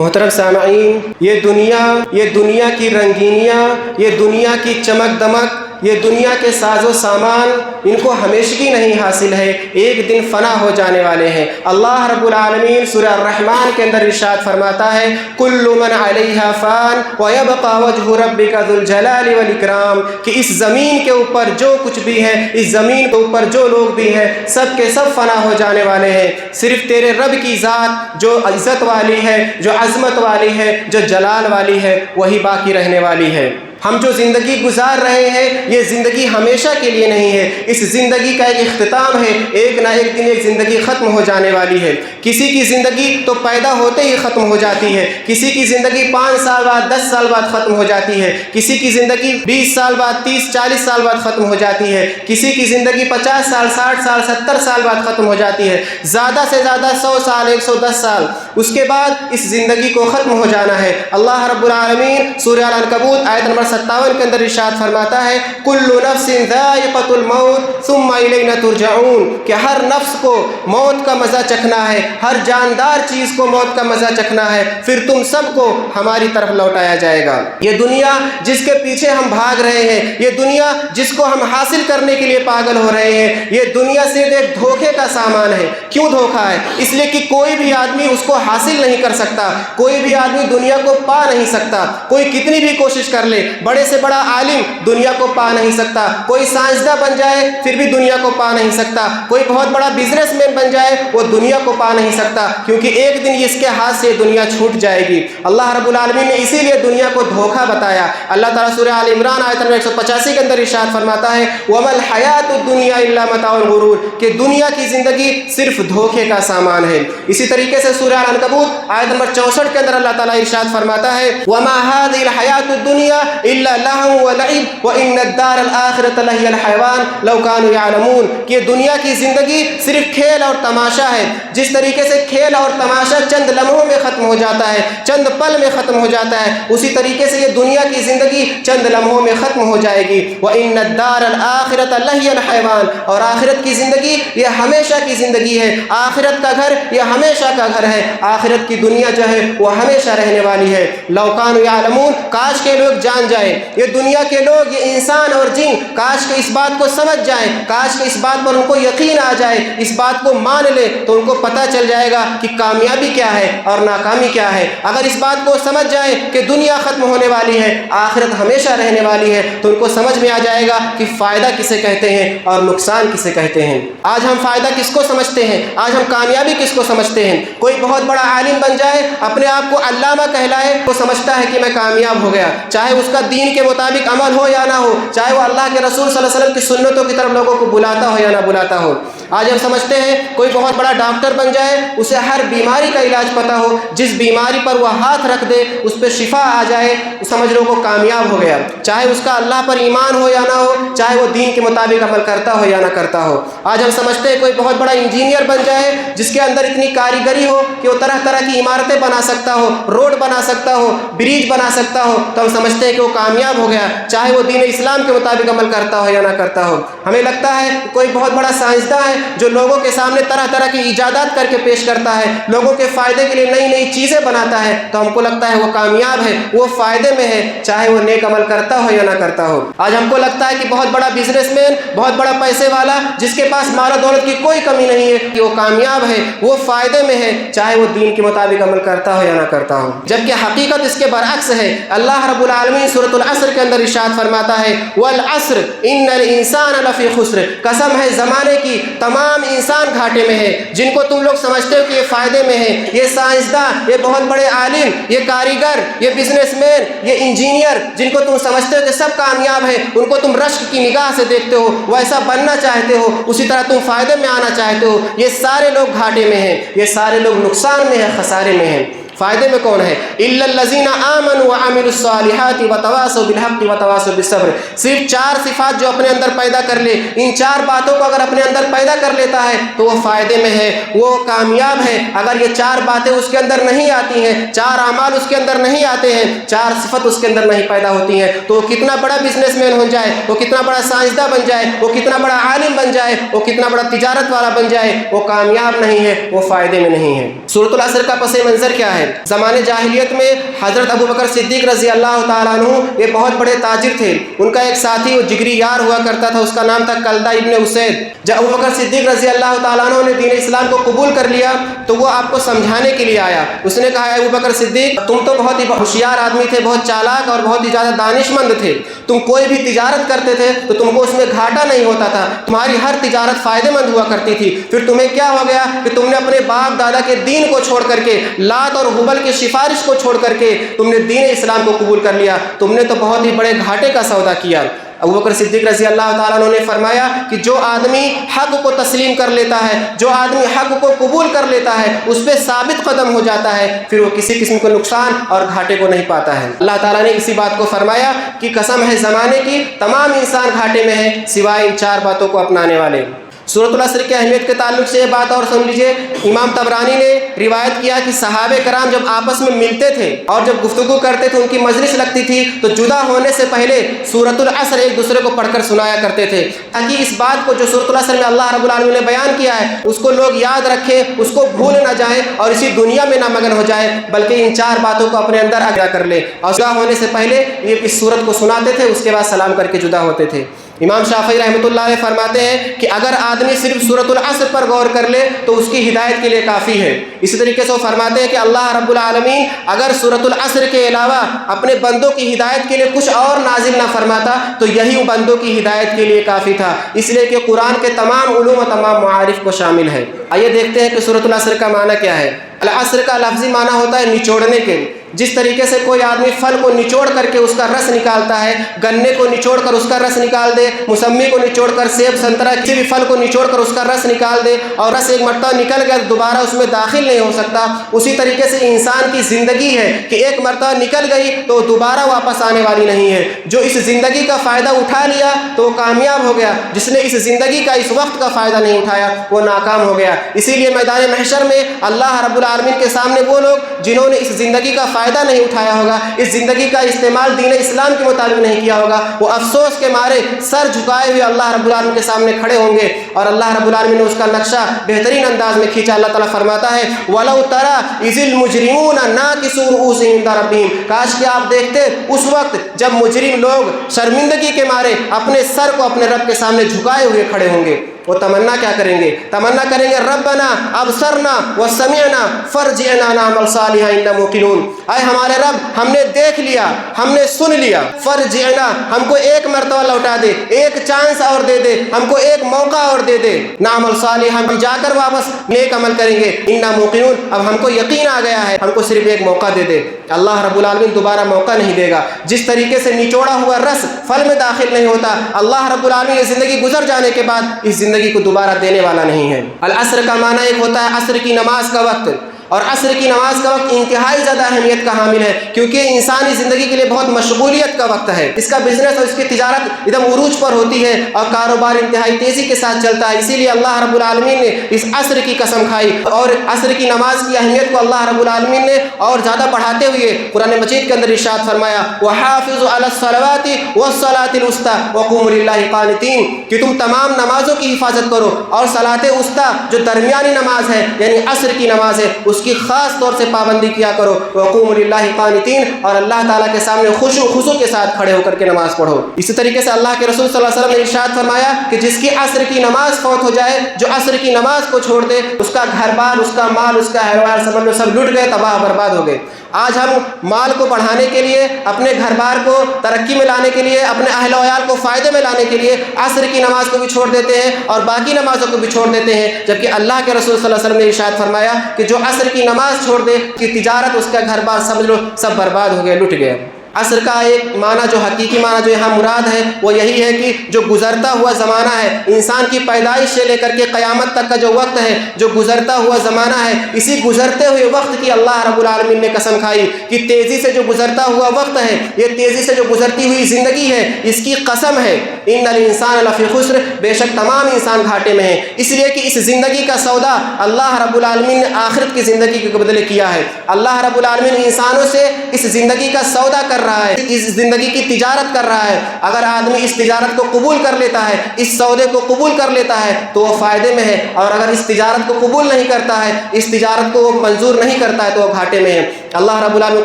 محترم سامعین، یہ دنیا کی رنگینیاں، یہ دنیا کی چمک دمک، یہ دنیا کے ساز و سامان، ان کو ہمیشگی نہیں حاصل ہے، ایک دن فنا ہو جانے والے ہیں۔ اللہ رب العالمین سورہ الرحمن کے اندر ارشاد فرماتا ہے کل من علیہا فان ویبقى وجہ ربک ذو الجلال والاکرام، کہ اس زمین کے اوپر جو کچھ بھی ہے، اس زمین کے اوپر جو لوگ بھی ہیں، سب کے سب فنا ہو جانے والے ہیں، صرف تیرے رب کی ذات جو عزت والی ہے، جو عظمت والی ہے، جو جلال والی ہے، وہی باقی رہنے والی ہے۔ ہم جو زندگی گزار رہے ہیں، یہ زندگی ہمیشہ کے لیے نہیں ہے، اس زندگی کا ایک اختتام ہے، ایک نہ ایک دن ایک زندگی ختم ہو جانے والی ہے۔ کسی کی زندگی تو پیدا ہوتے ہی ختم ہو جاتی ہے، کسی کی زندگی 5 سال بعد 10 سال بعد ختم ہو جاتی ہے، کسی کی زندگی 20 سال بعد 30-40 سال بعد ختم ہو جاتی ہے، کسی کی زندگی 50 سال 60 سال 70 سال بعد ختم ہو جاتی ہے، زیادہ سے زیادہ 100 سال 110 سال، اس کے بعد اس زندگی کو ختم ہو جانا ہے۔ اللہ رب العالمین سورہ العنکبوت آیت نمبر 57 کے اندر ارشاد فرماتا ہے کل نفس ذائقۃ الموت ثم الینا ترجعون، کہ ہر نفس کو موت کا مزہ چکھنا ہے، ہر جاندار چیز کو موت کا مزہ چکھنا ہے، پھر تم سب کو ہماری طرف لوٹایا جائے گا۔ یہ دنیا جس کے پیچھے ہم بھاگ رہے ہیں، یہ دنیا جس کو ہم حاصل کرنے کے لیے پاگل ہو رہے ہیں، یہ دنیا صرف ایک دھوکے کا سامان ہے۔ کیوں دھوکا ہے؟ اس لیے کہ کوئی بھی آدمی اس کو حاصل نہیں کر سکتا، کوئی بھی آدمی دنیا کو پا نہیں سکتا، کوئی کتنی بھی کوشش کر لے، بڑے سے بڑا عالم دنیا کو پا نہیں سکتا، کوئی سائنسداں بن جائے پھر بھی دنیا کو پا نہیں سکتا، کوئی بہت بڑا بزنس مین بن جائے وہ دنیا کو پا نہیں سکتا، کیونکہ ایک دن اس کے ہاتھ سے دنیا چھوٹ جائے گی۔ اللہ رب العالمین نے اسی لیے دنیا کو دھوکا بتایا۔ اللہ تعالیٰ سورہ آل عمران آیت نمبر 185 کے اندر ارشاد فرماتا ہے وَمَا الْحَيَاةُ الدُّنْيَا إِلَّا مَتَاعُ الْغُرُورِ، کہ دنیا کی زندگی صرف دھوکے کا سامان ہے۔ اسی طریقے سے سورہ العنکبوت آیت نمبر 64 کے اندر اللہ تعالیٰ ارشاد فرماتا ہے وَمَا هَذِهِ الْحَيَاةُ الدُّنْيَا إِلَّا لَهْوٌ وَلَعِبٌ وَإِنَّ الدَّارَ الْآخِرَةَ لَهِيَ الْحَيَوَانُ لَوْ كَانُوا يَعْلَمُونَ، کہ دنیا کی زندگی صرف کھیل اور تماشا ہے۔ جس طریقے سے کھیل اور تماشا چند لمحوں میں ختم ہو جاتا ہے، چند پل میں ختم ہو جاتا ہے، اسی طریقے سے یہ دنیا کی زندگی چند لمحوں میں ختم ہو جائے گی۔ وَإِنَّ الدَّارَ الْآخِرَةَ لَهِيَ الْحَيَوَانُ، اور آخرت کی زندگی یہ ہمیشہ کی زندگی ہے، آخرت کا گھر یہ ہمیشہ کا گھر ہے، آخرت کی دنیا جو ہے وہ ہمیشہ رہنے والی ہے۔ لَوْ كَانُوا يَعْلَمُونَ، کاش کے لوگ جان جائیں، یہ دنیا کے لوگ، یہ انسان اور جن، کاش کہ اس بات کو سمجھ جائیں، کاش کہ اس بات پر ان کو یقین آ جائے، اس بات کو مان لے تو ان کو پتہ چل جائے گا کہ کامیابی کیا ہے اور ناکامی کیا ہے۔ اگر اس بات کو سمجھ جائیں کہ دنیا ختم ہونے والی ہے، آخرت ہمیشہ رہنے والی ہے، تو ان کو سمجھ میں آ جائے گا کہ فائدہ کسے کہتے ہیں اور نقصان کسے کہتے ہیں۔ آج ہم فائدہ کس کو سمجھتے ہیں؟ آج ہم کامیابی کس کو سمجھتے ہیں؟ کوئی بہت بڑا عالم بن جائے، اپنے آپ کو علامہ کہلائے، وہ سمجھتا ہے کہ میں کامیاب ہو گیا، چاہے اس کا دین کے مطابق عمل ہو یا نہ ہو، چاہے وہ اللہ کے رسول صلی اللہ علیہ وسلم کی سنتوں کی طرف لوگوں کو بلاتا ہو یا نہ بلاتا ہو۔ آج ہم سمجھتے ہیں کوئی بہت بڑا ڈاکٹر بن جائے، اسے ہر بیماری کا علاج پتہ ہو، جس بیماری پر وہ ہاتھ رکھ دے اس پہ شفا آ جائے، سمجھ لو وہ کامیاب ہو گیا، چاہے اس کا اللہ پر ایمان ہو یا نہ ہو، چاہے وہ دین کے مطابق عمل کرتا ہو یا نہ کرتا ہو۔ آج ہم سمجھتے ہیں کوئی بہت بڑا انجینئر بن جائے، جس کے اندر اتنی کاریگری ہو کہ وہ طرح طرح کی عمارتیں بنا سکتا ہو، روڈ بنا سکتا ہو، برج بنا سکتا ہو، تو ہم سمجھتے ہیں کہ وہ کامیاب ہو گیا، چاہے وہ دین اسلام کے مطابق عمل کرتا ہو یا نہ کرتا ہو۔ ہمیں لگتا ہے کوئی بہت بڑا سائنسداں ہے جو لوگوں کے سامنے طرح طرح کی ایجادات کر کے پیش کرتا ہے، لوگوں کے فائدے کے لیے نئی نئی چیزیں بناتا ہے، تو ہم کو لگتا ہے وہ کامیاب ہے، وہ فائدے میں ہے، چاہے وہ نیک عمل کرتا ہو یا نہ کرتا ہو۔ آج ہم کو لگتا ہے کہ بہت بڑا بزنس مین، بہت بڑا پیسے والا، جس کے پاس مال و دولت کی کوئی کمی نہیں ہے، کہ وہ کامیاب ہے، وہ فائدے میں ہے، چاہے وہ دین کے مطابق عمل کرتا ہو یا نہ کرتا ہو۔ جبکہ حقیقت اس کے برعکس ہے۔ اللہ رب العالمین سورۃ العصر کے اندر ارشاد فرماتا ہے والعصر ان الانسان لفی خسر، قسم ہے زمانے کی، تمام انسان گھاٹے میں ہے۔ جن کو تم لوگ سمجھتے ہو کہ یہ فائدے میں ہے، یہ سائنسداں، یہ بہت بڑے عالم، یہ کاریگر، یہ بزنس مین، یہ انجینئر، جن کو تم سمجھتے ہو کہ سب کامیاب ہے، ان کو تم رشک کی نگاہ سے دیکھتے ہو، وہ ایسا بننا چاہتے ہو، اسی طرح تم فائدے میں آنا چاہتے ہو، یہ سارے لوگ گھاٹے میں ہیں، یہ سارے لوگ نقصان میں ہیں، خسارے میں ہیں۔ فائدے میں کون ہے؟ الا الذین آمنوا وعملوا الصالحات وتواصوا بالحق وتواصوا بالصبر، صرف 4 صفات جو اپنے اندر پیدا کر لے، ان 4 باتوں کو اگر اپنے اندر پیدا کر لیتا ہے تو وہ فائدے میں ہے، وہ کامیاب ہے۔ اگر یہ 4 باتیں اس کے اندر نہیں آتی ہیں، 4 اعمال اس کے اندر نہیں آتے ہیں، 4 صفت اس کے اندر نہیں پیدا ہوتی ہیں، تو وہ کتنا بڑا بزنس مین ہو جائے، وہ کتنا بڑا سائنسداں بن جائے، وہ کتنا بڑا عالم بن جائے، وہ کتنا بڑا تجارت والا بن جائے، وہ کامیاب نہیں ہے، وہ فائدے میں نہیں ہے۔ سورۃ العصر کا پس منظر کیا ہے؟ زمانے جاہلیت میں حضرت ابو بکر صدیق رضی اللہ تعالیٰ عنہ یہ بہت بڑے تاجر تھے. ان کا ایک ساتھی وہ جگری یار ہوا کرتا تھا, اس کا نام تھا کلدہ ابن اسید. جب ابو بکر صدیق رضی اللہ تعالیٰ عنہ نے دین اسلام کو قبول کر لیا تو وہ آپ کو سمجھانے کے لیے آیا. اس نے کہا ابو بکر صدیق, تم تو بہت ہی ہوشیار آدمی تھے, بہت چالاک اور بہت ہی زیادہ دانش مند تھے. تم کوئی بھی تجارت کرتے تھے تو تم کو اس میں گھاٹا نہیں ہوتا تھا, تمہاری ہر تجارت فائدے مند ہوا کرتی تھی. پھر تمہیں کیا ہو گیا کہ تم نے اپنے باپ دادا کے دین کو چھوڑ کر کے, لات اور ہبل کی سفارش کو چھوڑ کر کے تم نے دین اسلام کو قبول کر لیا. تم نے تو بہت ہی بڑے گھاٹے کا سودا کیا. ابو بکر صدیق رضی اللہ تعالیٰ عنہ نے فرمایا کہ جو آدمی حق کو تسلیم کر لیتا ہے, جو آدمی حق کو قبول کر لیتا ہے, اس پہ ثابت قدم ہو جاتا ہے, پھر وہ کسی قسم کو نقصان اور گھاٹے کو نہیں پاتا ہے. اللہ تعالیٰ نے اسی بات کو فرمایا کہ قسم ہے زمانے کی, تمام انسان گھاٹے میں ہے سوائے ان 4 باتوں کو اپنانے والے. سورۃ العصر کی اہمیت کے تعلق سے یہ بات اور سن لیجئے. امام طبرانی نے روایت کیا کہ صحابہ کرام جب آپس میں ملتے تھے اور جب گفتگو کرتے تھے, ان کی مجلس لگتی تھی, تو جدا ہونے سے پہلے سورۃ العصر ایک دوسرے کو پڑھ کر سنایا کرتے تھے, تاکہ اس بات کو جو سورۃ العصر میں اللہ رب العالمین نے بیان کیا ہے اس کو لوگ یاد رکھیں, اس کو بھول نہ جائیں اور اسی دنیا میں نہ مگن ہو جائے, بلکہ ان 4 باتوں کو اپنے اندر ادا کر لے. اور جدا ہونے سے پہلے یہ اس سورت کو سناتے تھے, اس کے بعد سلام کر کے جدا ہوتے تھے. امام شافعی رحمۃ اللہ علیہ فرماتے ہیں کہ اگر آدمی صرف سورۃ العصر پر غور کر لے تو اس کی ہدایت کے لیے کافی ہے. اسی طریقے سے وہ فرماتے ہیں کہ اللہ رب العالمین اگر سورۃ العصر کے علاوہ اپنے بندوں کی ہدایت کے لیے کچھ اور نازل نہ فرماتا تو یہی بندوں کی ہدایت کے لیے کافی تھا, اس لیے کہ قرآن کے تمام علوم و تمام معارف کو شامل ہے. آئیے دیکھتے ہیں کہ سورۃ العصر کا معنی کیا ہے. العصر کا لفظی معنی ہوتا ہے نچوڑنے کے. جس طریقے سے کوئی آدمی پھل کو نچوڑ کر کے اس کا رس نکالتا ہے, گنے کو نچوڑ کر اس کا رس نکال دے, موسمی کو نچوڑ کر, سیب سنترا کسی بھی پھل کو نچوڑ کر اس کا رس نکال دے, اور رس ایک مرتبہ نکل گیا دوبارہ اس میں داخل نہیں ہو سکتا, اسی طریقے سے انسان کی زندگی ہے کہ ایک مرتبہ نکل گئی تو دوبارہ واپس آنے والی نہیں ہے. جو اس زندگی کا فائدہ اٹھا لیا تو وہ کامیاب ہو گیا, جس نے اس زندگی کا اس وقت کا فائدہ نہیں اٹھایا وہ ناکام ہو گیا. اسی لیے میدان محشر میں اللہ رب العالمین کے سامنے وہ لوگ جنہوں نے اس زندگی کا فائدہ نہیں اٹھایا ہوگا, اس زندگی کا استعمال دین اسلام کے مطابق نہیں کیا ہوگا, وہ افسوس کے مارے سر جھکائے ہوئے اللہ رب العالمین کے سامنے کھڑے ہوں گے. اور اللہ رب العالمین نے اس کا نقشہ بہترین انداز میں کھینچا. اللہ تعالیٰ فرماتا ہے وَلَوْ تَرَىٰ إِذِ الْمُجْرِمُونَ نَاكِسُو رُءُوسِهِمْ عِندَ رَبِّهِمْ, کاش کہ آپ دیکھتے اس وقت جب مجرم لوگ شرمندگی کے مارے اپنے سر کو اپنے رب کے سامنے جھکائے ہوئے کھڑے ہوں گے. وہ تمنا کیا کریں گے؟ تمنا کریں گے ربنا ابصرنا وسمعنا فرجعنا نعمل صالحا انا موقنون. اے ہمارے رب, ہم نے دیکھ لیا, ہم نے سن لیا, فرجعنا, ہم کو ایک مرتبہ لوٹا دے, ایک چانس اور دے دے, ہم کو ایک موقع اور دے دے, نعمل صالحا, ہم جا کر واپس نیک عمل کریں گے, انا موقنون, اب ہم کو یقین آ گیا ہے, ہم کو صرف ایک موقع دے دے. اللہ رب العالمین دوبارہ موقع نہیں دے گا. جس طریقے سے نچوڑا ہوا رس پھل میں داخل نہیں ہوتا, اللہ رب العالمین یہ زندگی گزر جانے کے بعد اس زندگی کو دوبارہ دینے والا نہیں ہے. العصر کا معنی ایک ہوتا ہے عصر کی نماز کا وقت, اور عصر کی نماز کا وقت انتہائی زیادہ اہمیت کا حامل ہے, کیونکہ انسانی زندگی کے لیے بہت مشغولیت کا وقت ہے. اس کا بزنس اور اس کی تجارت ایک دم عروج پر ہوتی ہے اور کاروبار انتہائی تیزی کے ساتھ چلتا ہے. اسی لیے اللہ رب العالمین نے اس عصر کی قسم کھائی, اور عصر کی نماز کی اہمیت کو اللہ رب العالمین نے اور زیادہ بڑھاتے ہوئے قرآن مجید کے اندر ارشاد فرمایا وَحَافِظُوا عَلَى الصَّلَوَاتِ وَالصَّلَاةِ الْوُسْطَىٰ وَقُومُوا لِلَّهِ قَانِتِينَ, کہ تم تمام نمازوں کی حفاظت کرو اور صلاۃ وسطیٰ جو درمیانی نماز ہے یعنی عصر کی نماز ہے اس کی خاص طور سے پابندی کیا کرو. وقوموا للہ قانتین, اور اللہ تعالیٰ کے سامنے خضوع کے ساتھ کھڑے ہو کر کے نماز پڑھو. اسی طریقے سے اللہ کے رسول صلی اللہ علیہ وسلم نے ارشاد فرمایا کہ جس کی عصر کی نماز فوت ہو جائے, جو عصر کی نماز کو چھوڑ دے, اس کا گھر بار, اس کا مال, اس کا اہل سمجھ لو سب لٹ گئے, تباہ برباد ہو گئے. آج ہم مال کو بڑھانے کے لیے, اپنے گھر بار کو ترقی میں لانے کے لیے, اپنے اہل و عیال کو فائدے میں لانے کے لیے عصر کی نماز کو بھی چھوڑ دیتے ہیں اور باقی نمازوں کو بھی چھوڑ دیتے ہیں, جبکہ اللہ کے رسول صلی اللہ علیہ وسلم نے ارشاد فرمایا کہ جو عصر کی نماز چھوڑ دے کہ تجارت, اس کا گھر بار سمجھ لو سب برباد ہو گئے, لٹ گئے. عصر کا ایک معنی جو حقیقی معنی جو یہاں مراد ہے وہ یہی ہے کہ جو گزرتا ہوا زمانہ ہے, انسان کی پیدائش سے لے کر کے قیامت تک کا جو وقت ہے, جو گزرتا ہوا زمانہ ہے, اسی گزرتے ہوئے وقت کی اللہ رب العالمین نے قسم کھائی کہ تیزی سے جو گزرتا ہوا وقت ہے, یہ تیزی سے جو گزرتی ہوئی زندگی ہے, اس کی قسم ہے ان الانسان لفی خسر, بے شک تمام انسان گھاٹے میں ہیں. اس لیے کہ اس زندگی کا سودا اللہ رب العالمین نے آخرت کی زندگی کے بدلے کیا ہے. اللہ رب العالمین انسانوں سے اس زندگی کا سودا کر کر رہا ہے، اس زندگی کی تجارت کر رہا ہے، اگر آدمی اس تجارت کو قبول کر لیتا ہے، اس سودے کو قبول کر لیتا ہے تو وہ فائدے میں ہے، اور اگر اس تجارت کو قبول نہیں کرتا ہے، اس تجارت کو وہ منظور نہیں کرتا ہے تو وہ گھاٹے میں ہے۔ اللہ رب العالمین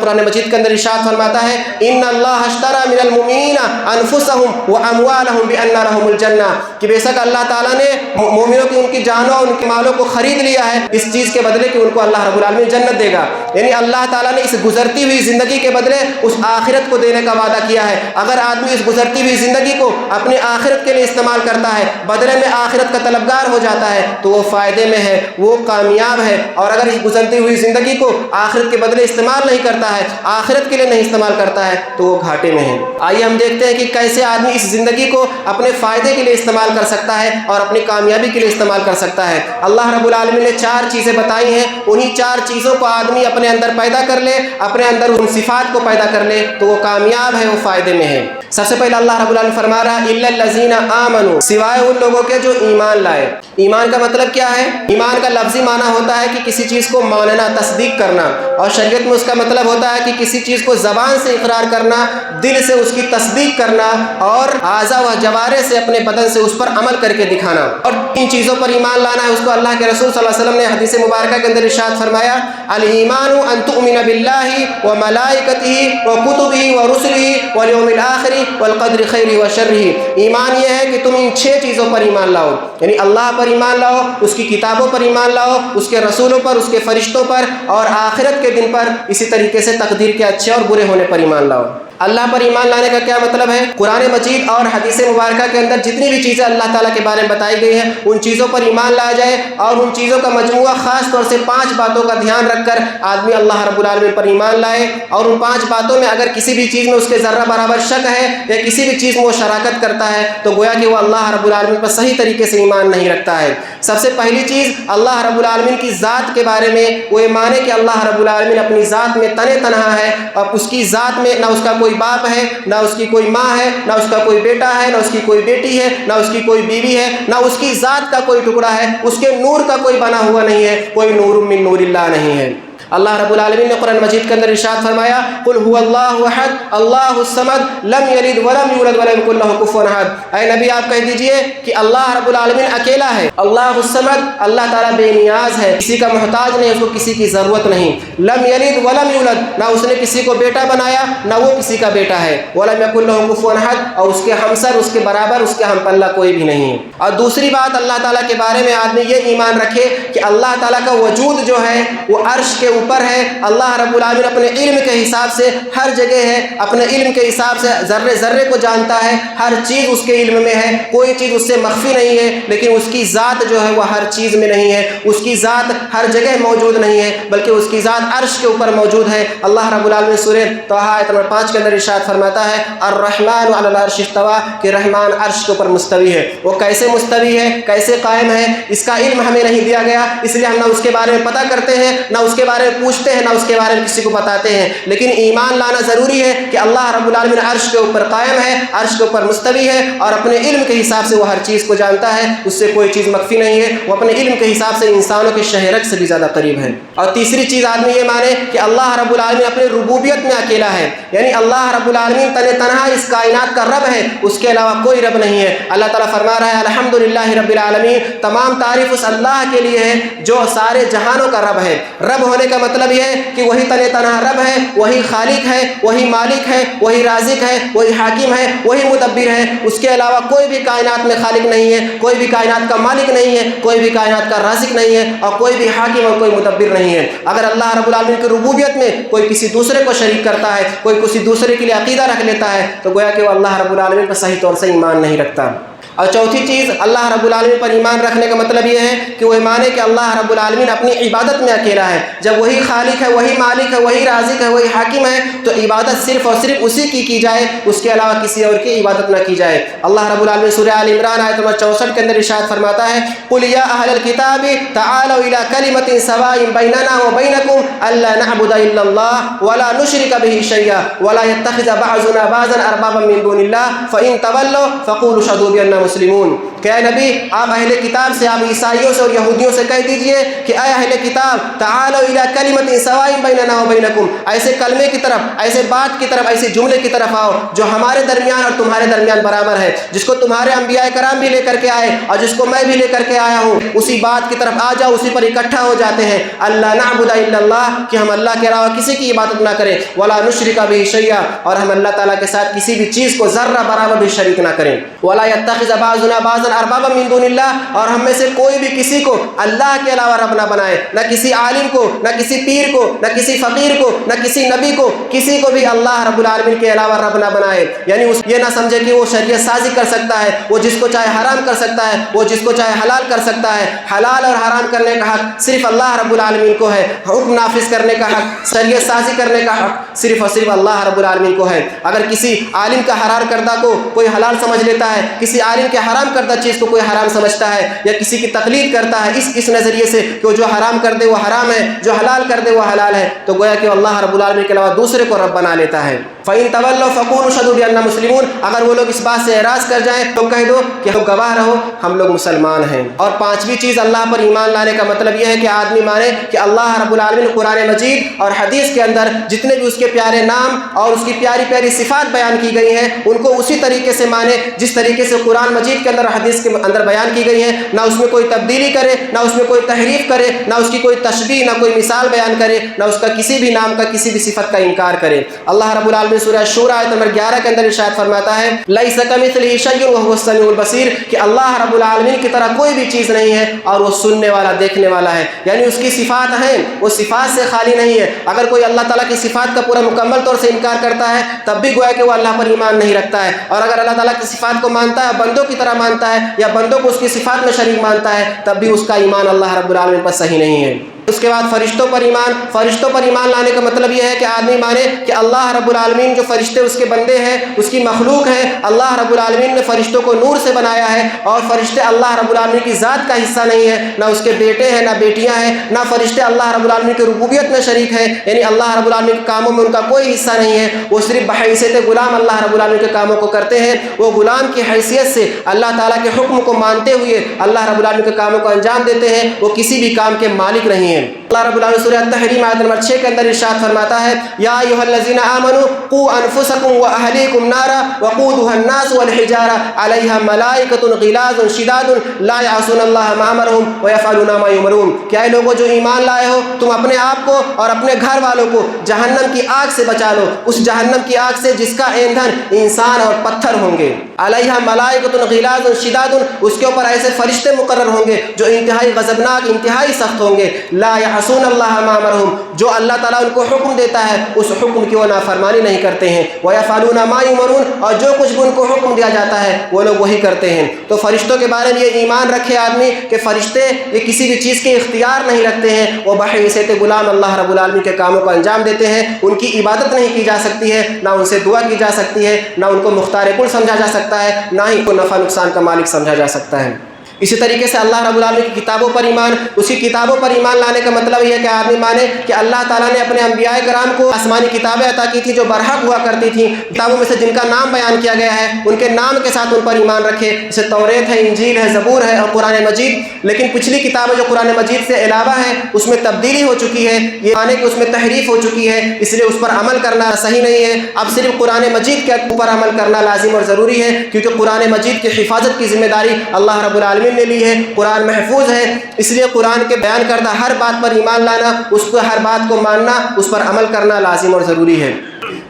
قرآن مجید کے اندر ارشاد فرماتا ہے ان اللہ اشتری من المؤمنین انفسهم واموالهم بان لهم الجنہ، کہ بے شک اللہ تعالیٰ نے مومنوں کی ان کی جانوں اور ان کے مالوں کو خرید لیا ہے اس چیز کے بدلے کہ ان کو اللہ رب العالمین جنت دے گا، یعنی اللہ تعالیٰ نے اس گزرتی ہوئی زندگی کے بدلے اس آخرت کو دینے کا وعدہ کیا ہے۔ اگر آدمی اس گزرتی ہوئی زندگی کو اپنی آخرت کے لیے استعمال کرتا ہے، بدلے میں آخرت کا طلبگار ہو جاتا ہے تو وہ فائدے میں ہے، وہ کامیاب ہے، اور اگر اس گزرتی ہوئی زندگی کو آخرت کے بدلے استعمال نہیں کرتا ہے، آخرت کے لیے نہیں استعمال کرتا ہے تو وہ گھاٹے میں ہے۔ آئیے ہم دیکھتے ہیں کہ کیسے آدمی اس زندگی کو اپنے فائدے کے لیے استعمال کر سکتا ہے اور اپنی کامیابی کے لیے استعمال کر سکتا ہے۔ اللہ رب العالمین نے 4 چیزیں بتائی ہیں، انہی 4 چیزوں کو آدمی اپنے اندر پیدا کر لے، اپنے اندر ان صفات کو پیدا کر لے تو وہ کامیاب ہے، وہ فائدے میں ہے۔ سب سے پہلے اللہ رب العالمین فرما رہا ہے الا الذین آمنوا، سوائے ان لوگوں کے جو ایمان لائے۔ ایمان کا مطلب کیا ہے؟ ایمان کا لفظی معنی ہوتا ہے کہ کسی چیز کو ماننا، تصدیق کرنا، اور شریعت میں اس کا مطلب ہوتا ہے کہ کسی چیز کو زبان سے اقرار کرنا، دل سے اس کی تصدیق کرنا، اور اعضاء و جوارح سے اپنے بدن سے اس پر عمل کر کے دکھانا، اور ان چیزوں پر ایمان لانا ہے۔ اس کو اللہ کے رسول صلی اللہ علیہ وسلم نے حدیث مبارکہ کے اندر ارشاد فرمایا الایمان ان تؤمن باللہ وملائکتہ وکتبہ ورسلہ والیوم الآخر والقدر خیر و شرہ۔ ایمان یہ ہے کہ تم ان 6 چیزوں پر ایمان لاؤ، یعنی اللہ پر ایمان لاؤ، اس کی کتابوں پر ایمان لاؤ، اس کے رسولوں پر، اس کے فرشتوں پر، اور آخرت کے دن پر، اسی طریقے سے تقدیر کے اچھے اور برے ہونے پر ایمان لاؤ۔ اللہ پر ایمان لانے کا کیا مطلب ہے؟ قرآن مجید اور حدیث مبارکہ کے اندر جتنی بھی چیزیں اللہ تعالیٰ کے بارے میں بتائی گئی ہیں ان چیزوں پر ایمان لایا جائے، اور ان چیزوں کا مجموعہ خاص طور سے 5 باتوں کا دھیان رکھ کر آدمی اللہ رب العالمین پر ایمان لائے، اور ان 5 باتوں میں اگر کسی بھی چیز میں اس کے ذرہ برابر شک ہے یا کسی بھی چیز میں وہ شراکت کرتا ہے تو گویا کہ وہ اللہ رب العالمین پر صحیح طریقے سے ایمان نہیں رکھتا ہے۔ سب سے پہلی چیز اللہ رب العالمین کی ذات کے بارے میں وہ یہ مانے کہ اللہ رب العالمین اپنی ذات میں تنہا ہے، اور اس کی ذات میں نہ اس کا کوئی باپ ہے، نہ اس کی کوئی ماں ہے، نہ اس کا کوئی بیٹا ہے، نہ اس کی کوئی بیٹی ہے، نہ اس کی کوئی بیوی ہے، نہ اس کی ذات کا کوئی ٹکڑا ہے، اس کے نور کا کوئی بنا ہوا نہیں ہے، کوئی نور من نور اللہ نہیں ہے۔ اللہ رب العالمین نے قرآن مجید کے اندر ارشاد فرمایا قل هو اللہ احد اللہ الصمد لم یلد ولم یولد ولم یکن له کفوا احد۔ اے نبی آپ کہہ دیجئے کہ اللہ رب العالمین اکیلا ہے، اللہ الصمد، اللہ تعالیٰ بے نیاز ہے، کسی کا محتاج نہیں، اس کو کسی کی ضرورت نہیں، لم یلد ولم یولد، نہ اس نے کسی کو بیٹا بنایا نہ وہ کسی کا بیٹا ہے، ولم یکن له کفوا احد، اور اس کے ہمسر، اس کے برابر، اس کے ہم پلہ کوئی بھی نہیں ہے۔ اور دوسری بات اللہ تعالیٰ کے بارے میں آدمی یہ ایمان رکھے کہ اللہ تعالیٰ کا وجود جو ہے وہ عرش کے اوپر ہے، اللہ رب العالمین اپنے علم کے حساب سے ہر جگہ ہے، اپنے علم کے حساب سے ذرے ذرے کو جانتا ہے، ہر چیز اس کے علم میں ہے، کوئی چیز اس سے مخفی نہیں ہے، لیکن اس کی ذات جو ہے وہ ہر چیز میں نہیں ہے، اس کی ذات ہر جگہ موجود نہیں ہے، بلکہ اس کی ذات عرش کے اوپر موجود ہے۔ اللہ رب العالمین سورہ طٰہٰ آیت نمبر 5 کے اندر ارشاد فرماتا ہے الرحمن علی العرش استویٰ، کہ رحمان عرش کے اوپر مستوی ہے۔ وہ کیسے مستوی ہے، کیسے قائم ہے، اس کا علم ہمیں نہیں دیا گیا، اس لیے ہم نہ اس کے بارے میں پتہ کرتے ہیں، نہ اس کے بارے میں پوچھتے ہیں، نہ اس کے بارے میں کسی کو بتاتے ہیں، لیکن ایمان لانا ضروری ہے کہ اللہ رب العالمین عرش کے اوپر قائم ہے، عرش کے اوپر مستوی ہے، اور اپنے علم کے حساب سے وہ ہر چیز کو جانتا ہے، اس سے کوئی چیز مخفی نہیں ہے، وہ اپنے علم کے حساب سے انسانوں کے شہرک سے بھی زیادہ قریب ہے۔ اور تیسری چیز آدمی یہ مانے کہ اللہ رب العالمین اپنی ربوبیت میں اکیلا ہے، یعنی اللہ رب العالمین تنہا اس کائنات کا رب ہے، اس کے علاوہ کوئی رب نہیں ہے۔ اللہ تعالیٰ فرما رہا ہے الحمدللہ رب العالمین، تمام تعریف اس اللہ کے لیے ہے جو سارے جہانوں کا رب ہے۔ رب ہونے کا مطلب یہ ہے کہ وہی تنہا رب ہے، وہی خالق ہے، وہی مالک ہے، وہی رازق ہے، وہی حاکم ہے، وہی مدبر ہے، اس کے علاوہ کوئی بھی کائنات میں خالق نہیں ہے، کوئی بھی کائنات کا مالک نہیں ہے، کوئی بھی کائنات کا رازق نہیں ہے، اور کوئی بھی حاکم اور کوئی مدبر نہیں ہے۔ اگر اللہ رب العالمین کی ربوبیت میں کوئی کسی دوسرے کو شریک کرتا ہے، کوئی کسی دوسرے کے لیے عقیدہ رکھ لیتا ہے، تو گویا کہ وہ اللہ رب العالمین پر صحیح طور سے ایمان نہیں رکھتا۔ اور چوتھی چیز اللہ رب العالمین پر ایمان رکھنے کا مطلب یہ ہے کہ وہ مانے کہ اللہ رب العالمین اپنی عبادت میں اکیلا ہے۔ جب وہی خالق ہے، وہی مالک ہے، وہی رازق ہے، وہی حاکم ہے، تو عبادت صرف اور صرف اسی کی جائے، اس کے علاوہ کسی اور کی عبادت نہ کی جائے۔ اللہ رب العالمین سورہ آل عمران آیت نمبر 64 کے اندر ارشاد فرماتا ہے قُلْ يَا أَهْلَ الْكِتَابِ تَعَالَوْا إِلَىٰ كَلِمَةٍ سَوَاءٍ بَيْنَنَا وَبَيْنَكُمْ أَلَّا نَعْبُدَ إِلَّا اللَّهَ وَلَا نُشْرِكَ بِهِ شَيْئًا وَلَا يَتَّخِذَ بَعْضُنَا بَعْضًا أَرْبَابًا مِّن دُونِ اللَّهِ فَإِن تَوَلَّوْا فَقُولُوا اشْهَدُوا بِأَنَّا مسلمون، کہ اے نبی آپ اہل کتاب سے، آپ عیسائیوں سے اور یہودیوں سے کہہ دیجئے کہ اے اہل کتاب تعالوا الی کلمۃ سواء بیننا وبینکم، ایسے کلمے کی طرف، ایسے بات کی طرف، ایسے جملے کی طرف آؤ جو ہمارے درمیان اور تمہارے درمیان برابر ہے، جس کو تمہارے انبیاء کرام بھی لے کر کے آئے اور جس کو میں بھی لے کر کے آیا ہوں، اسی بات کی طرف آ جاؤ، اسی پر اکٹھا ہو جاتے ہیں۔ اللہ نعبد الا اللہ، کہ ہم اللہ کے علاوہ کسی کی عبادت نہ کریں، ولا نشرک بہ شیئا، اور ہم اللہ تعالیٰ کے ساتھ کسی بھی چیز کو ذرہ برابر بھی شریک نہ کریں، ولا یتخذ بعضنا بعضا اربابا من دون اللہ، اور ہم میں سے کوئی بھی کسی کو اللہ کے علاوہ رب نہ بنائے، نہ کسی عالم کو، نہ کسی پیر کو، نہ کسی فقیر کو، نہ کسی نبی کو، کسی کو بھی اللہ رب العالمین کے علاوہ رب نہ بنائے۔ یعنی یہ نہ سمجھے کہ وہ شریعت سازی کر سکتا ہے، وہ جس کو چاہے حرام کر سکتا ہے، وہ جس کو چاہے حلال کر سکتا ہے۔ حلال اور حرام کرنے کا حق صرف اللہ رب العالمین کو ہے، حکم نافذ کرنے کا حق، شریعت سازی کرنے کا حق صرف اور صرف اللہ رب العالمین کو ہے۔ اگر کسی عالم کا حرام کردہ کو کوئی حلال سمجھ لیتا ہے، کسی عالم کے حرام کردہ چیز کو کوئی حرام سمجھتا ہے، یا کسی کی تقلید کرتا ہے اس نظریے سے کہ جو حرام کر دے وہ حرام ہے، جو حلال کر دے وہ حلال ہے، تو گویا کہ اللہ رب العالمین کے علاوہ دوسرے کو رب بنا لیتا ہے۔ فَإِن تَوَلَّوْا فَقُولُوا اشْهَدُوا بِأَنَّا مُسْلِمُونَ، اگر وہ لوگ اس بات سے اعراض کر جائیں تو کہہ دو کہ ہم گواہ رہو ہم لوگ مسلمان ہیں۔ اور پانچویں چیز اللہ پر ایمان لانے کا مطلب یہ ہے کہ آدمی مانے کہ اللہ رب العالمین قرآن مجید اور حدیث کے اندر جتنے بھی اس کے پیارے نام اور اس کی پیاری پیاری صفات بیان کی گئی ہیں ان کو اسی طریقے سے مانے جس طریقے سے قرآن مجید کے اندر اور حدیث کے اندر بیان کی گئی ہیں، نہ اس میں کوئی تبدیلی کرے، نہ اس میں کوئی تحریف کرے، نہ اس کی کوئی تشبیہ، نہ کوئی مثال بیان کرے، نہ اس کا کسی بھی نام کا کسی بھی صفت کا انکار کرے۔ اللہ رب العالمین سورہ شورى آیت نمبر 11 کے اندر ارشاد فرماتا ہے لیس کمثلہ شیء وہو السمیع البصیر، کہ اللہ رب العالمین کی طرح کوئی بھی چیز نہیں ہے اور وہ سننے والا دیکھنے والا ہے۔ یعنی اس کی صفات ہیں، وہ صفات سے خالی نہیں ہے۔ اگر کوئی اللہ تعالیٰ کی صفات کا پورا مکمل طور سے انکار کرتا ہے تب بھی گویا کہ وہ اللہ پر ایمان نہیں رکھتا ہے، اور اگر اللہ تعالیٰ کی صفات کو مانتا ہے، بندوں کی طرح مانتا ہے یا بندوں کو اس کی صفات میں شریک مانتا ہے، تب بھی اس کا ایمان اللہ رب العالمین پر صحیح نہیں ہے۔ اس کے بعد فرشتوں پر ایمان لانے کا مطلب یہ ہے کہ آدمی مانے کہ اللہ رب العالمین جو فرشتے اس کے بندے ہیں، اس کی مخلوق ہے، اللہ رب العالمین نے فرشتوں کو نور سے بنایا ہے، اور فرشتے اللہ رب العالمین کی ذات کا حصہ نہیں ہے، نہ اس کے بیٹے ہیں نہ بیٹیاں ہیں، نہ فرشتے اللہ رب العالمین کی ربوبیت میں شریک ہیں، یعنی اللہ رب العالمین کے کاموں میں ان کا کوئی حصہ نہیں ہے، وہ صرف بحیثیت غلام اللہ رب العالمین کے کاموں کو کرتے ہیں۔ وہ غلام کی حیثیت سے اللہ تعالیٰ کے حکم کو مانتے ہوئے اللہ رب العالمین کے کاموں کو انجام دیتے ہیں، وہ کسی بھی کام کے مالک نہیں ہیں۔ اللہ رب العالمین سورہ التحریم آیت نمبر 6 کے اندر ارشاد فرماتا ہے یا ایھا الذین آمنوا قوا انفسکم واہلیکم نارا وقودها الناس والحجارہ علیہا ملائکۃ غلاظ شداد لا یعصون اللہ ما امرهم ویفعلون ما یؤمرون، کہ اے لوگوں جو ایمان لائے ہو تم اپنے آپ کو اور اپنے گھر والوں کو جہنم کی آگ سے بچا لو، اس جہنم کی آگ سے جس کا ایندھن انسان اور پتھر ہوں گے، علیہا ملائکۃ غلاظ شداد، اس کے اوپر ایسے فرشتے مقرر ہوں گے جو انتہائی غضبناک، انتہائی سخت ہوں گے، لا یعصون اللہ ما امرهم، جو اللہ تعالیٰ ان کو حکم دیتا ہے اس حکم کی وہ نافرمانی نہیں کرتے ہیں، ویفعلون ما یؤمرون، اور جو کچھ بھی ان کو حکم دیا جاتا ہے وہ لوگ وہی کرتے ہیں۔ تو فرشتوں کے بارے میں یہ ایمان رکھے آدمی کہ فرشتے یہ کسی بھی چیز کے اختیار نہیں رکھتے ہیں، وہ بحیثیت غلام اللہ رب العالمین کے کاموں کو انجام دیتے ہیں، ان کی عبادت نہیں کی جا سکتی ہے، نہ ان سے دعا کی جا سکتی ہے، نہ ان کو مختار کل سمجھا جا سکتا ہے، نہ ہی کو نفع نقصان کا مالک سمجھا جا سکتا ہے۔ اسی طریقے سے اللہ رب العالمین کی کتابوں پر ایمان، اسی کتابوں پر ایمان لانے کا مطلب یہ ہے کہ آدمی مانے کہ اللہ تعالیٰ نے اپنے انبیاء کرام کو آسمانی کتابیں عطا کی تھی جو برحق ہوا کرتی تھیں، کتابوں میں سے جن کا نام بیان کیا گیا ہے ان کے نام کے ساتھ ان پر ایمان رکھے، جیسے توریت ہے، انجیل ہے، زبور ہے اور قرآن مجید۔ لیکن پچھلی کتابیں جو قرآن مجید سے علاوہ ہیں اس میں تبدیلی ہو چکی ہے، یہ مانے کہ اس میں تحریف ہو چکی ہے، اس لیے اس پر عمل کرنا صحیح نہیں ہے۔ اب صرف قرآن مجید کے اوپر عمل کرنا لازم اور ضروری ہے، کیونکہ قرآن مجید کی حفاظت کی ذمہ داری اللہ رب العالمین نے لی ہے، قرآن محفوظ ہے، اس لیے قرآن کے بیان کردہ ہر بات پر ایمان لانا، اس کو ہر بات کو ماننا، اس پر عمل کرنا لازم اور ضروری ہے۔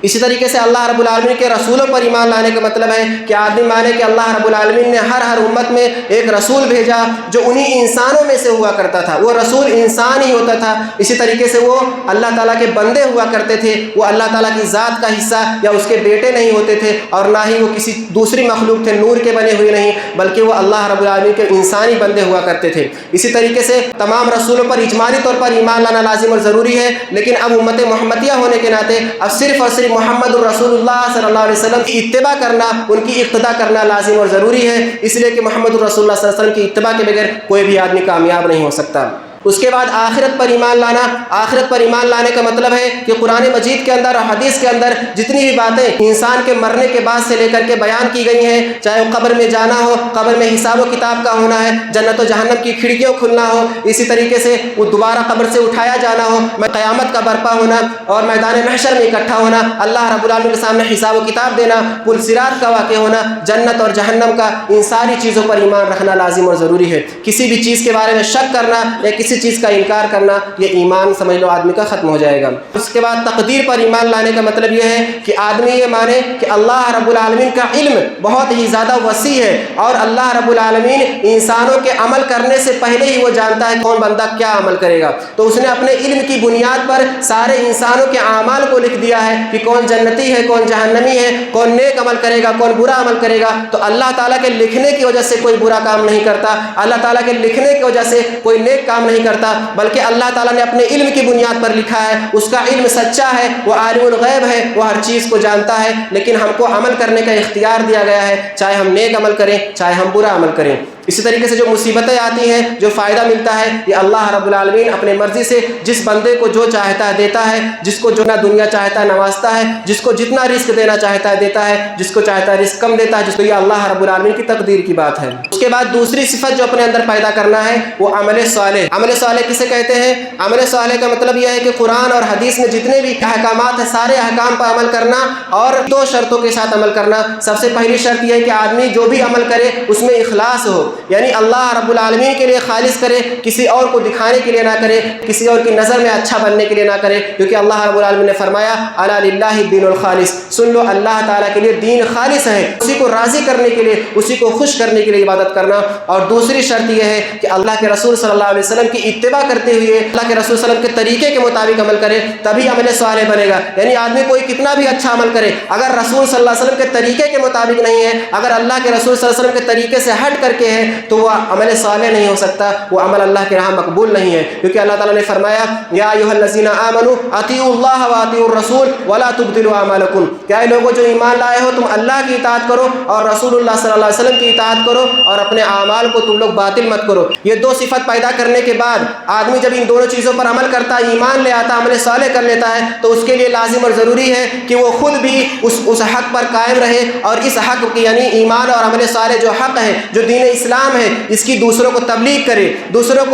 اسی طریقے سے اللہ رب العالمین کے رسولوں پر ایمان لانے کا مطلب ہے کہ آدمی مانے کہ اللہ رب العالمین نے ہر امت میں ایک رسول بھیجا جو انہی انسانوں میں سے ہوا کرتا تھا، وہ رسول انسان ہی ہوتا تھا۔ اسی طریقے سے وہ اللہ تعالیٰ کے بندے ہوا کرتے تھے، وہ اللہ تعالیٰ کی ذات کا حصہ یا اس کے بیٹے نہیں ہوتے تھے، اور نہ ہی وہ کسی دوسری مخلوق تھے، نور کے بنے ہوئے نہیں، بلکہ وہ اللہ رب العالمین کے انسانی بندے ہوا کرتے تھے۔ اسی طریقے سے تمام رسولوں پر اجمالی طور پر ایمان لانا لازم اور ضروری ہے، لیکن اب امت محمدیہ ہونے کے ناطے اب صرف اور صرف محمد الرسول اللہ صلی اللہ علیہ وسلم کی اتباع کرنا، ان کی اقتداء کرنا لازم اور ضروری ہے، اس لیے کہ محمد الرسول اللہ صلی اللہ علیہ وسلم کی اتباع کے بغیر کوئی بھی آدمی کامیاب نہیں ہو سکتا۔ اس کے بعد آخرت پر ایمان لانا۔ آخرت پر ایمان لانے کا مطلب ہے کہ قرآن مجید کے اندر اور حدیث کے اندر جتنی بھی باتیں انسان کے مرنے کے بعد سے لے کر کے بیان کی گئی ہیں، چاہے وہ قبر میں جانا ہو، قبر میں حساب و کتاب کا ہونا ہے، جنت و جہنم کی کھڑکیوں کھلنا ہو، اسی طریقے سے وہ دوبارہ قبر سے اٹھایا جانا ہو، قیامت کا برپا ہونا اور میدان محشر میں اکٹھا ہونا، اللہ رب العالمین کے سامنے حساب و کتاب دینا، پل صراط کا واقع ہونا، جنت اور جہنم کا، ان ساری چیزوں پر ایمان رکھنا لازم اور ضروری ہے۔ کسی بھی چیز کے بارے میں شک کرنا یا کسی چیز کا انکار کرنا، یہ ایمان سمجھ لو آدمی کا ختم ہو جائے گا۔ اس کے بعد تقدیر پر ایمان لانے کا مطلب یہ ہے کہ آدمی یہ مانے کہ اللہ رب العالمین کا علم بہت ہی زیادہ وسیع ہے، اور اللہ رب العالمین انسانوں کے عمل کرنے سے پہلے ہی وہ جانتا ہے کون بندہ کیا عمل کرے گا، تو اس نے اپنے علم کی بنیاد پر سارے انسانوں کے اعمال کو لکھ دیا ہے کہ کون جنتی ہے، کون جہنمی ہے، کون نیک عمل کرے گا، کون برا عمل کرے گا۔ تو اللہ تعالیٰ کے لکھنے کی وجہ سے کوئی برا کام نہیں کرتا، اللہ تعالیٰ کے لکھنے کی وجہ سے کوئی نیک کام نہیں کرتا، بلکہ اللہ تعالیٰ نے اپنے علم کی بنیاد پر لکھا ہے۔ اس کا علم سچا ہے، وہ عالم الغیب ہے، وہ ہر چیز کو جانتا ہے، لیکن ہم کو عمل کرنے کا اختیار دیا گیا ہے، چاہے ہم نیک عمل کریں چاہے ہم برا عمل کریں۔ اسی طریقے سے جو مصیبتیں آتی ہیں، جو فائدہ ملتا ہے، یہ اللہ رب العالمین اپنے مرضی سے جس بندے کو جو چاہتا ہے دیتا ہے، جس کو جو نہ دنیا چاہتا ہے نوازتا ہے، جس کو جتنا رزق دینا چاہتا ہے دیتا ہے، جس کو چاہتا ہے رزق کم دیتا ہے، جس کو یہ اللہ رب العالمین کی تقدیر کی بات ہے۔ اس کے بعد دوسری صفت جو اپنے اندر پیدا کرنا ہے وہ عمل صالح۔ عمل صالح کسے کہتے ہیں؟ عمل صالح کا مطلب یہ ہے کہ قرآن اور حدیث میں جتنے بھی احکامات ہیں سارے احکام پر عمل کرنا، اور دو شرطوں کے ساتھ عمل کرنا۔ سب سے پہلی شرط یہ ہے کہ آدمی جو بھی عمل کرے اس میں اخلاص ہو، یعنی اللہ رب العالمین کے لیے خالص کرے، کسی اور کو دکھانے کے لیے نہ کرے، کسی اور کی نظر میں اچھا بننے کے لیے نہ کرے، کیونکہ اللہ رب العالمین نے فرمایا الا للہ الدین الخالص، سن لو اللہ تعالیٰ کے لیے دین خالص ہے، اسی کو راضی کرنے کے لیے، اسی کو خوش کرنے کے لیے عبادت کرنا۔ اور دوسری شرط یہ ہے کہ اللہ کے رسول صلی اللہ علیہ وسلم کی اتباع کرتے ہوئے اللہ کے رسول صلی اللہ علیہ وسلم کے طریقے کے مطابق عمل کرے، تبھی عمل صالح بنے گا۔ یعنی آدمی کوئی کتنا بھی اچھا عمل کرے، اگر رسول صلی اللہ علیہ وسلم کے طریقے کے مطابق نہیں ہے، اگر اللہ کے رسول صلی اللہ علیہ وسلم کے طریقے سے ہٹ کر کے ہے، تو وہ عمل صالح نہیں ہو سکتا، وہ عمل اللہ کے ہاں مقبول نہیں ہے، کیونکہ اللہ تعالیٰ نے فرمایا یا ایھا الذین آمنوا اطیعوا اللہ واطیعوا الرسول ولا تبطلوا اعمالکم، کیا اے لوگوں جو ایمان لائے ہو تم اللہ کی اطاعت کرو اور رسول اللہ صلی اللہ علیہ وسلم کی اطاعت کرو، اور اپنے اعمال کو تم لوگ باطل مت کرو۔ یہ دو صفت پیدا کرنے کے بعد آدمی جب ان دونوں چیزوں پر عمل کرتا ہے، ایمان لے آتا ہے، عمل صالح کر لیتا ہے، تو اس کے لیے لازم اور ضروری ہے کہ وہ خود بھی اس حق پر قائم رہے، اور اس حق کی یعنی ایمان اور عمل صالح جو حق ہے، جو دین اسلام ہے، اس کی دوسروں کو تبلیغ کرے، دوسروں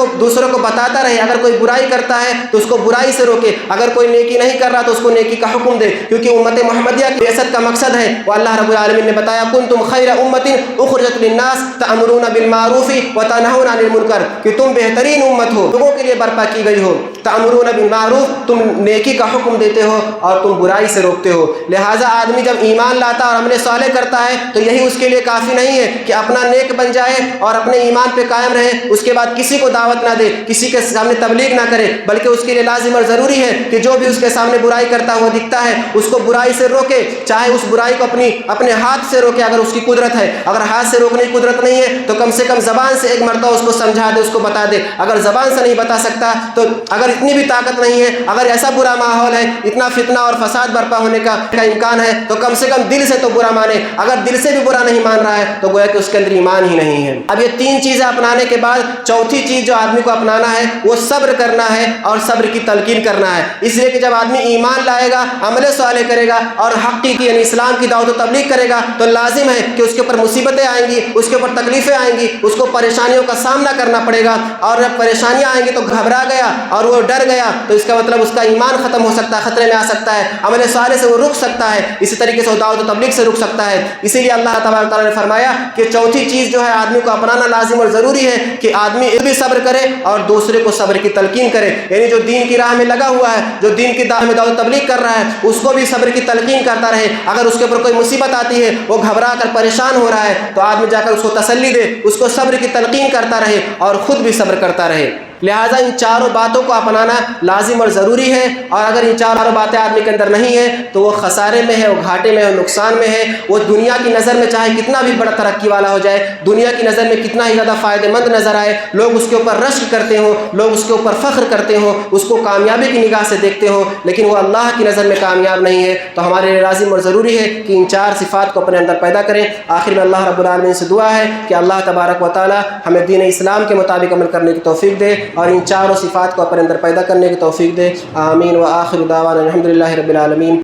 کو بتاتا رہے۔ اگر کوئی برائی کرتا ہے تو اس کو برائی سے روکے، اگر کوئی نیکی نہیں کر رہا تو اس کو نیکی کا حکم دے، کیونکہ امت محمدیہ کی بعثت کا مقصد ہے وہ اللہ رب العالمین نے بتایا کنتم خیر امت اخرجت للناس تأمرون بالمعروف وتنہون عن المنکر، کہ تم بہترین امت ہو، لوگوں کے لیے برپا کی گئی ہو، تأمرون بالمعروف، تم نیکی کا حکم دیتے ہو اور تم برائی سے روکتے ہو۔ لہٰذا آدمی جب ایمان لاتا اور عمل صالح کرتا ہے تو یہی اس کے لیے کافی نہیں ہے کہ اپنا نیک بن جائے اور اپنے ایمان پہ قائم رہے، اس کے بعد کسی کو دعوت نہ دے، کسی کے سامنے تبلیغ نہ کرے، بلکہ اس کے لیے لازم اور ضروری ہے کہ جو بھی اس کے سامنے برائی کرتا ہوا دکھتا ہے اس کو برائی سے روکے، چاہے اس برائی کو اپنے ہاتھ سے روکے اگر اس کی قدرت ہے، اگر ہاتھ سے روکنے کی قدرت نہیں ہے تو کم سے کم زبان سے ایک مرتبہ اس کو سمجھا دے، اس کو بتا دے۔ اگر زبان سے نہیں بتا سکتا تو اگر اتنی بھی طاقت نہیں ہے، اگر ایسا برا ماحول ہے، اتنا فتنہ اور فساد برپا ہونے کا امکان ہے، تو کم سے کم دل سے تو برا مانے۔ اگر دل سے بھی برا نہیں مان رہا ہے تو گویا کہ اس کے اندر ایمان ہی نہیں ہے۔ اب یہ تین چیزیں اپنانے کے بعد چوتھی چیز جو آدمی کو اپنانا ہے وہ صبر کرنا ہے اور صبر کی تلقین کرنا ہے۔ اس لیے کہ جب آدمی ایمان لائے گا، عمل صالح کرے گا اور حق کی یعنی اسلام کی دعوت و تبلیغ کرے گا تو لازم ہے کہ اس کے اوپر مصیبتیں آئیں گی، اس کے اوپر تکلیفیں آئیں گی، اس کو پریشانیوں کا سامنا کرنا پڑے گا، اور جب پریشانیاں آئیں گی تو گھبرا گیا اور وہ ڈر گیا تو اس کا مطلب اس کا ایمان ختم ہو سکتا ہے، خطرے میں آ سکتا ہے، عمل صالح سے وہ رک سکتا ہے، اسی طریقے سے وہ دعوت و تبلیغ سے رک سکتا ہے۔ اسی لیے اللہ تبارک تعالیٰ نے فرمایا کہ چوتھی چیز جو ہے آدمی کو اپنانا لازم اور ضروری ہے کہ آدمی بھی صبر کرے اور دوسرے کو صبر کی تلقین کرے، یعنی جو دین کی راہ میں لگا ہوا ہے، جو دین کی راہ میں دعوت تبلیغ کر رہا ہے، اس کو بھی صبر کی تلقین کرتا رہے۔ اگر اس کے اوپر کوئی مصیبت آتی ہے، وہ گھبرا کر پریشان ہو رہا ہے تو آدمی جا کر اس کو تسلی دے، اس کو صبر کی تلقین کرتا رہے اور خود بھی صبر کرتا رہے۔ لہٰذا ان چاروں باتوں کو اپنانا لازم اور ضروری ہے، اور اگر ان چاروں باتیں آدمی کے اندر نہیں ہیں تو وہ خسارے میں ہے، وہ گھاٹے میں ہے، نقصان میں ہے۔ وہ دنیا کی نظر میں چاہے کتنا بھی بڑا ترقی والا ہو جائے، دنیا کی نظر میں کتنا ہی زیادہ فائدہ مند نظر آئے، لوگ اس کے اوپر رشک کرتے ہوں، لوگ اس کے اوپر فخر کرتے ہوں، اس کو کامیابی کی نگاہ سے دیکھتے ہوں، لیکن وہ اللہ کی نظر میں کامیاب نہیں ہے، تو ہمارے لیے لازم اور ضروری ہے کہ ان چار صفات کو اپنے اندر پیدا کریں۔ آخر میں اللہ رب العالمین سے دعا ہے کہ اللہ تبارک و تعالی ہمیں دین اسلام کے مطابق عمل کرنے کی توفیق دے۔ اور ان چاروں صفات کو اپنے اندر پیدا کرنے کی توفیق دے. آمین. وآخر دعوانا الحمدللہ رب العالمین.